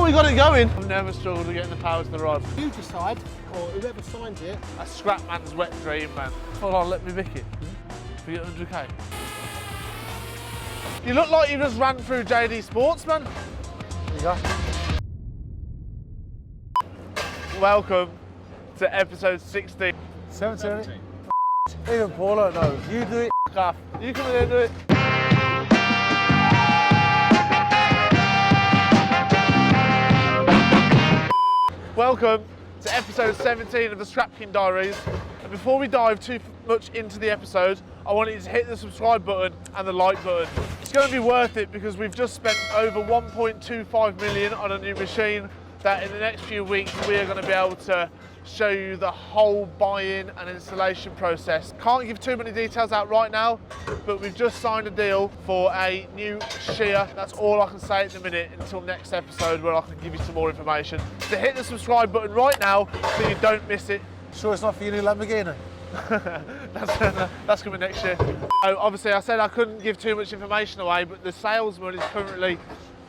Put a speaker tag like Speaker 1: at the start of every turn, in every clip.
Speaker 1: we got it going. I've never struggled to get the power to the rod.
Speaker 2: You decide, or whoever signs it.
Speaker 1: A scrap man's wet dream, man. Hold on, let me mick it. We get 100k. You look like you just ran through JD Sports, man.
Speaker 2: There you go.
Speaker 1: Welcome to episode 16.
Speaker 2: 17. Even Paulo knows. You do it.
Speaker 1: Off. You come in here and do it. Welcome to episode 17 of the Scrapking Diaries. And before we dive too much into the episode, I want you to hit the subscribe button and the like button. It's going to be worth it because we've just spent over 1.25 million on a new machine that in the next few weeks we are going to be able to show you the whole buy-in and installation process. Can't give too many details out right now, but we've just signed a deal for a new shear. That's all I can say at the minute until next episode where I can give you some more information. So hit the subscribe button right now so you don't miss it.
Speaker 2: Sure it's not for your new Lamborghini?
Speaker 1: That's coming next year. So obviously I said I couldn't give too much information away, but the salesman is currently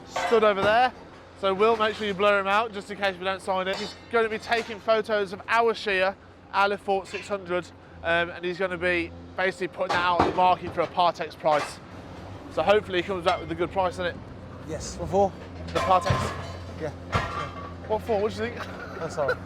Speaker 1: stood over there. So we'll make sure you blur him out just in case we don't sign it. He's going to be taking photos of our shear, our Lefort 600, and he's going to be basically putting that out on the market for a Partex price. So hopefully he comes back with a good price on it.
Speaker 2: Yes. What for?
Speaker 1: The Partex.
Speaker 2: Yeah.
Speaker 1: What for? What do you think?
Speaker 2: That's all right.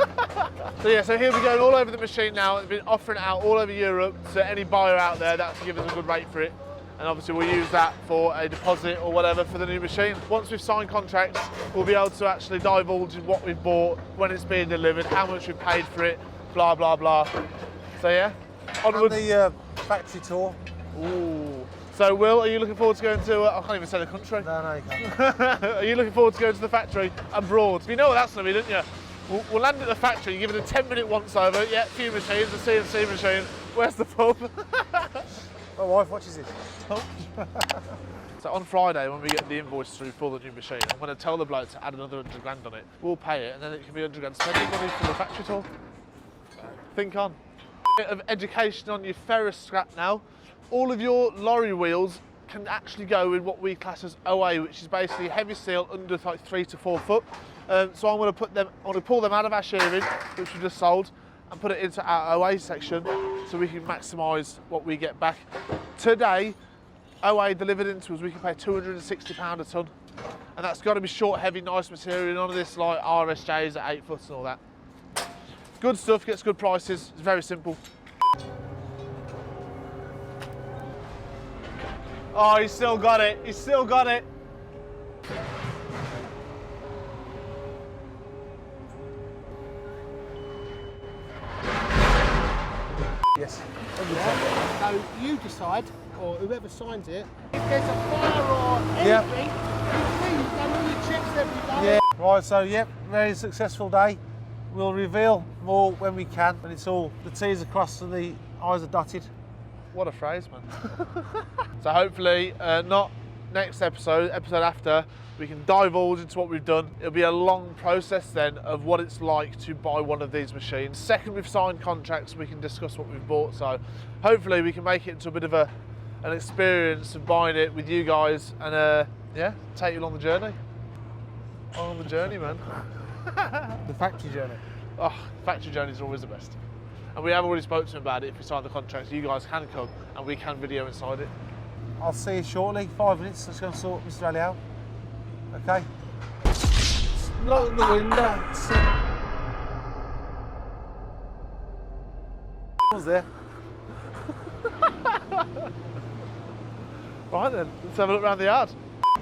Speaker 1: So yeah, so he'll be going all over the machine now. We've been offering it out all over Europe to any buyer out there that can give us a good rate for it. And obviously we'll use that for a deposit or whatever for the new machine. Once we've signed contracts, we'll be able to actually divulge in what we've bought, when it's being delivered, how much we've paid for it, blah, blah, blah. So yeah, onwards.
Speaker 2: And the factory tour.
Speaker 1: Ooh. So Will, are you looking forward to going to, I can't even say the country.
Speaker 2: No, you can't.
Speaker 1: Are you looking forward to going to the factory abroad? You know what that's going to be, don't you? We'll land at the factory, give it a 10-minute once over. Yeah, few machines, a CNC machine. Where's the pub?
Speaker 2: My wife watches it.
Speaker 1: So on Friday, when we get the invoice through for the new machine, I'm going to tell the bloke to add another 100 grand on it. We'll pay it, and then it can be 100 grand spending money for the factory tour. Think on. Bit of education on your ferrous scrap now. All of your lorry wheels can actually go in what we class as OA, which is basically heavy steel under like 3 to 4 foot. So I'm going to pull them out of our shearing, which we just sold, and put it into our OA section so we can maximise what we get back. Today, OA delivered into us, we can pay £260 a tonne. And that's got to be short, heavy, nice material, none of this like RSJs at 8 foot and all that. Good stuff, gets good prices, it's very simple. Oh, he's still got it, he's still got it.
Speaker 2: Yes.
Speaker 3: Yeah. So you decide, or whoever signs it, if there's a fire or anything, you've done all your checks every day.
Speaker 2: Yeah. Right, so yep, very successful day. We'll reveal more when we can, and it's all the T's are crossed and the I's are dotted.
Speaker 1: What a phrase, man. So hopefully, not next episode after, we can divulge into what we've done. It'll be a long process then of what it's like to buy one of these machines. Second we've signed contracts, we can discuss what we've bought. So hopefully we can make it into a bit of an experience of buying it with you guys and yeah, take you along the journey. On the journey, man.
Speaker 2: The factory journey.
Speaker 1: Oh, factory journeys are always the best. And we have already spoken to him about it. If we sign the contracts, you guys can come and we can video inside it.
Speaker 2: I'll see you shortly, 5 minutes, let's go and sort Mr. Ali out. Okay? Lock the window. What's there?
Speaker 1: Right then, let's have a look around the yard.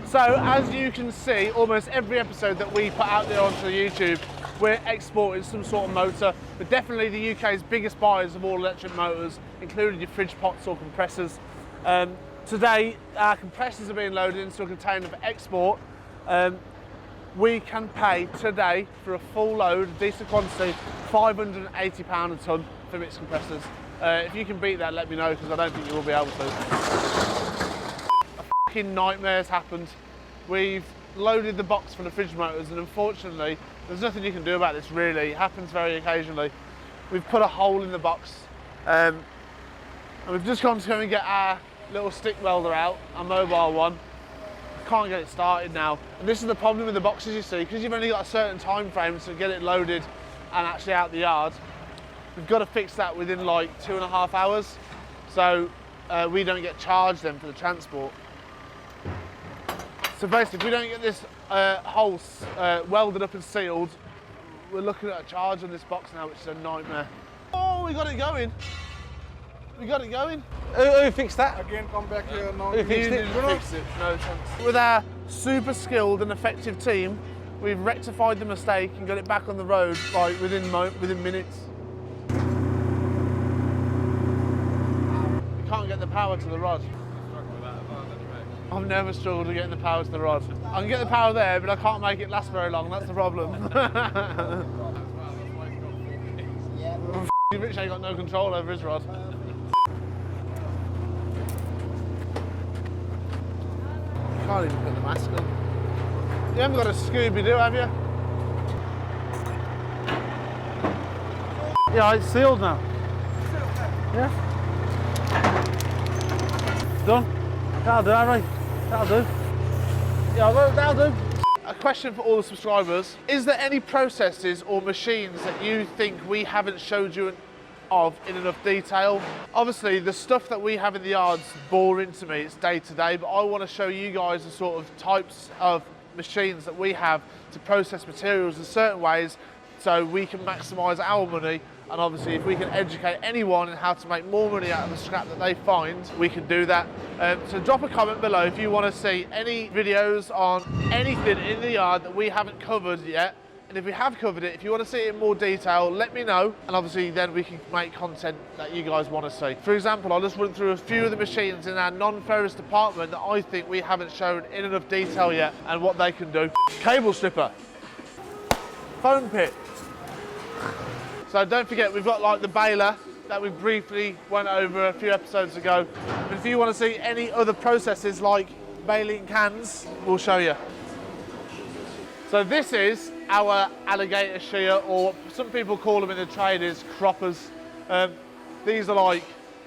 Speaker 1: So as you can see, almost every episode that we put out there onto YouTube, we're exporting some sort of motor. But definitely the UK's biggest buyers of all electric motors, including your fridge pots or compressors. Today, our compressors are being loaded into a container for export. We can pay today for a full load, decent quantity, £580 a tonne for mixed compressors. If you can beat that, let me know, because I don't think you will be able to. A fucking nightmare's happened. We've loaded the box for the fridge motors, and unfortunately, there's nothing you can do about this really. It happens very occasionally. We've put a hole in the box, and we've just gone to go and get our little stick welder out, our mobile one. can't get it started now. And this is the problem with the boxes, you see, because you've only got a certain time frame to get it loaded and actually out the yard. We've got to fix that within like 2.5 hours. So we don't get charged then for the transport. So basically, if we don't get this hole welded up and sealed, we're looking at a charge on this box now, which is a nightmare. Oh, we got it going. We got it going.
Speaker 2: Who fixed that?
Speaker 4: Again, come back here now.
Speaker 2: Who fixed it?
Speaker 1: Fix it. No chance. With our super skilled and effective team, we've rectified the mistake and got it back on the road like within minutes. We can't get the power to the rod. I've never struggled to get the power to the rod. I can get the power there, but I can't make it last very long. That's the problem. Rich ain't got no control over his rod. Can't even put the mask on. You haven't got a Scooby-Doo, have you?
Speaker 2: Yeah, it's sealed now. Yeah. Done. That'll do, Harry. That'll do. Yeah, well, that'll do.
Speaker 1: A question for all the subscribers. Is there any processes or machines that you think we haven't showed you of in enough detail? Obviously, the stuff that we have in the yard's boring to me, it's day to day, but I want to show you guys the sort of types of machines that we have to process materials in certain ways so we can maximise our money. And obviously, if we can educate anyone in how to make more money out of the scrap that they find, we can do that. So drop a comment below if you want to see any videos on anything in the yard that we haven't covered yet. And if we have covered it, if you want to see it in more detail, let me know. And obviously then we can make content that you guys want to see. For example, I'll just run through a few of the machines in our non-ferrous department that I think we haven't shown in enough detail yet and what they can do. Cable stripper, foam pit. So don't forget, we've got like the baler that we briefly went over a few episodes ago. But if you want to see any other processes like baling cans, we'll show you. So this is our alligator shear, or some people call them in the trade as croppers. These are like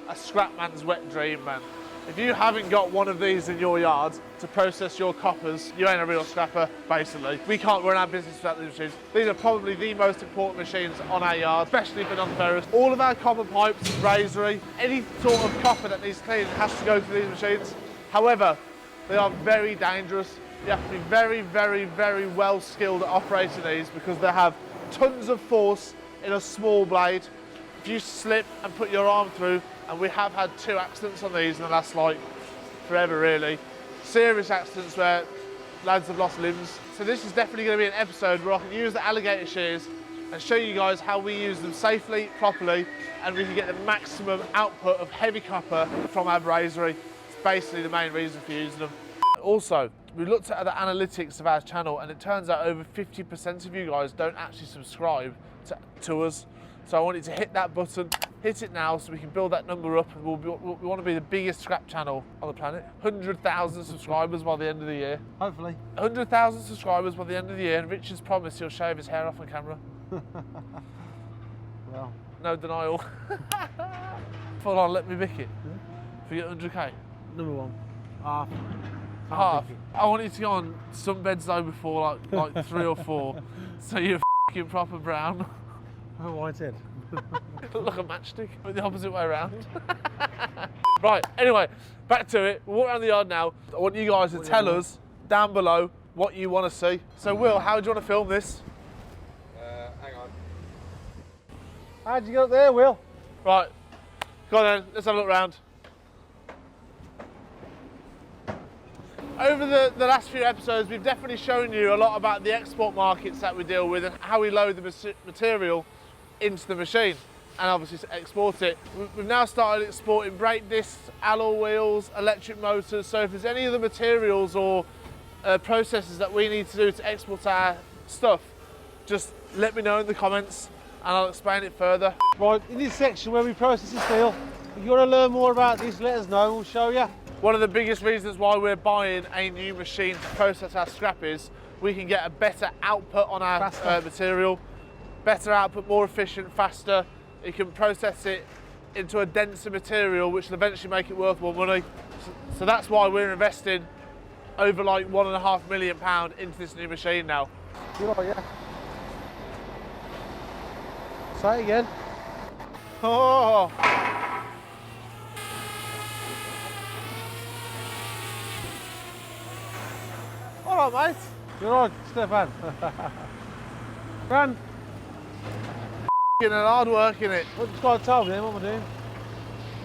Speaker 1: a scrap man's wet dream, man. If you haven't got one of these in your yard to process your coppers, you ain't a real scrapper, basically. We can't run our business without these machines. These are probably the most important machines on our yard, especially for non-ferrous. All of our copper pipes, brazery, any sort of copper that needs cleaning has to go through these machines. However, they are very dangerous. You have to be very, very, very well skilled at operating these because they have tons of force in a small blade. If you slip and put your arm through, and we have had 2 accidents on these in the last, like, forever really. Serious accidents where lads have lost limbs. So this is definitely going to be an episode where I can use the alligator shears and show you guys how we use them safely, properly, and we can get the maximum output of heavy copper from our brazery. It's basically the main reason for using them. Also, we looked at the analytics of our channel and it turns out over 50% of you guys don't actually subscribe to us. So I want you to hit that button, hit it now so we can build that number up, and we want to be the biggest scrap channel on the planet. 100,000 subscribers by the end of the year.
Speaker 2: Hopefully.
Speaker 1: 100,000 subscribers by the end of the year, and Richard's promised he'll shave his hair off on camera.
Speaker 2: Well.
Speaker 1: No denial. Full on, let me bick it. If we get 100k.
Speaker 2: Number 1. Half.
Speaker 1: Half. I want you to go on some beds though before like 3 or 4, so you're f***ing proper brown.
Speaker 2: Oh, white head.
Speaker 1: Look like a matchstick, but the opposite way around. Right, anyway, back to it. We'll walk around the yard now. I want you guys to tell us down below what you want to see. So Will, how do you want to film this?
Speaker 4: Hang on.
Speaker 2: How'd you get up there, Will?
Speaker 1: Right, go on then, let's have a look round. Over the last few episodes, we've definitely shown you a lot about the export markets that we deal with and how we load the material into the machine and obviously export it. We've now started exporting brake discs, alloy wheels, electric motors, so if there's any other materials or processes that we need to do to export our stuff, just let me know in the comments and I'll explain it further.
Speaker 2: Right, in this section where we process the steel, if you want to learn more about this, let us know, we'll show you.
Speaker 1: One of the biggest reasons why we're buying a new machine to process our scrap is we can get a better output on our material, better output, more efficient, faster. You can process it into a denser material which will eventually make it worth more money. So that's why we're investing over like £1.5 million into this new machine now.
Speaker 2: You're right, yeah. Say it again.
Speaker 1: Oh. All right, mate.
Speaker 2: You're right, Stefan. Run.
Speaker 1: And hard work, innit?
Speaker 2: What you got to tell me then? What am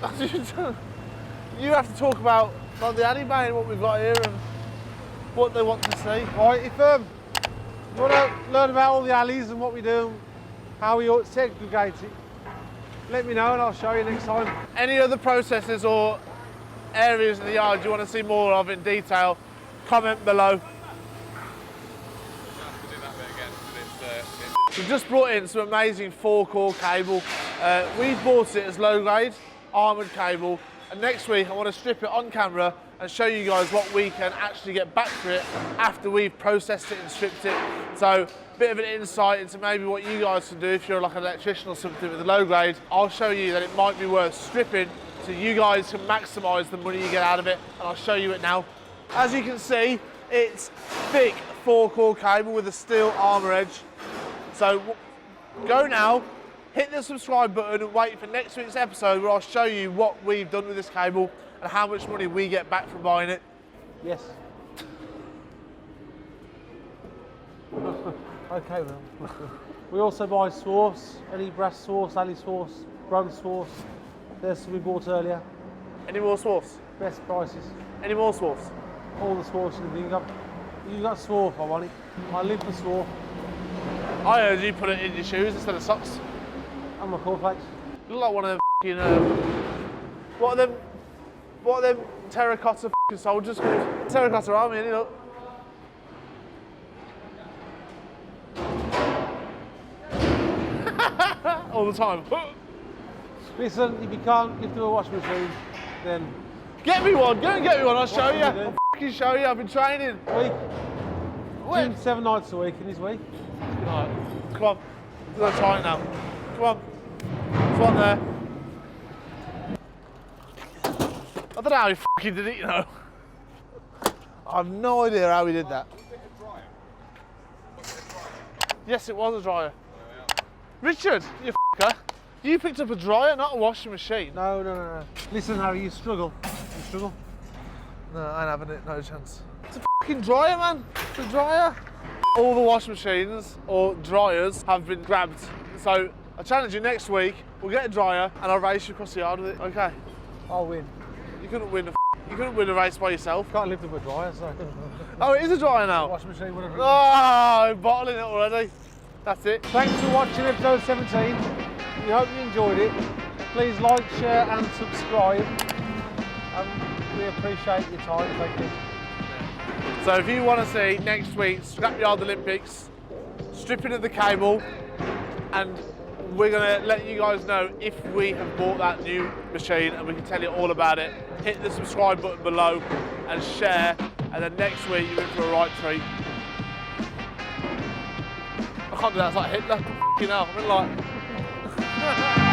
Speaker 2: I doing?
Speaker 1: You have to talk about like, the anime and what we've got here and what they want to see.
Speaker 2: Right, if you want to learn about all the alleys and what we do, how we segregate it, let me know and I'll show you next time.
Speaker 1: Any other processes or areas in the yard you want to see more of in detail, comment below. We've just brought in some amazing 4-core cable. We've bought it as low grade, armoured cable, and next week I want to strip it on camera and show you guys what we can actually get back for it after we've processed it and stripped it. So a bit of an insight into maybe what you guys can do if you're like an electrician or something with a low grade. I'll show you that it might be worth stripping so you guys can maximise the money you get out of it, and I'll show you it now. As you can see, it's thick 4-core cable with a steel armour edge. So go now, hit the subscribe button and wait for next week's episode where I'll show you what we've done with this cable and how much money we get back from buying it.
Speaker 2: Yes. Okay, well. We also buy swarfs, any brass swarfs, alley swarfs, bronze swarfs. There's some we bought earlier.
Speaker 1: Any more swarfs?
Speaker 2: Best prices.
Speaker 1: Any more swarfs?
Speaker 2: All the swarfs you can think. You got swarf, I want it. I live for swarf.
Speaker 1: I heard you put it in your shoes instead of socks.
Speaker 2: And my cornflakes.
Speaker 1: You look like one of them what are them terracotta soldiers called? Terracotta army, innit, look. All the time.
Speaker 2: Listen, if you can't lift a washing machine, then...
Speaker 1: Get me one, go and get me one, I'll show you.
Speaker 2: What do you do?
Speaker 1: I'll f***ing show you, I've been training.
Speaker 2: Week.
Speaker 1: When?
Speaker 2: 7 nights a week in his week.
Speaker 1: Right, come on, we're going to try it now. Come on, there's one there. I don't know how he f***ing did it, you know. I have no idea how he did that. Yes, it was a dryer. Richard, you f***er. You picked up a dryer, not a washing machine.
Speaker 2: No. Listen, Harry, you struggle. You struggle.
Speaker 1: No, I ain't having it, no chance. It's a f***ing dryer, man. It's a dryer. All the washing machines or dryers have been grabbed. So I challenge you next week, we'll get a dryer and I'll race you across the yard with it, okay?
Speaker 2: I'll win.
Speaker 1: You couldn't win a race by yourself.
Speaker 2: Can't lift up a dryer, so...
Speaker 1: Oh, it is a dryer now?
Speaker 2: Washing machine, whatever.
Speaker 1: Oh, I'm bottling it already. That's it.
Speaker 2: Thanks for watching episode 17. We hope you enjoyed it. Please like, share and subscribe. We appreciate your time, thank you.
Speaker 1: So if you want to see next week's Scrapyard Olympics, stripping of the cable, and we're going to let you guys know if we have bought that new machine and we can tell you all about it. Hit the subscribe button below and share, and then next week you're in for a right treat. I can't do that, it's like Hitler. Fucking hell, I'm in like...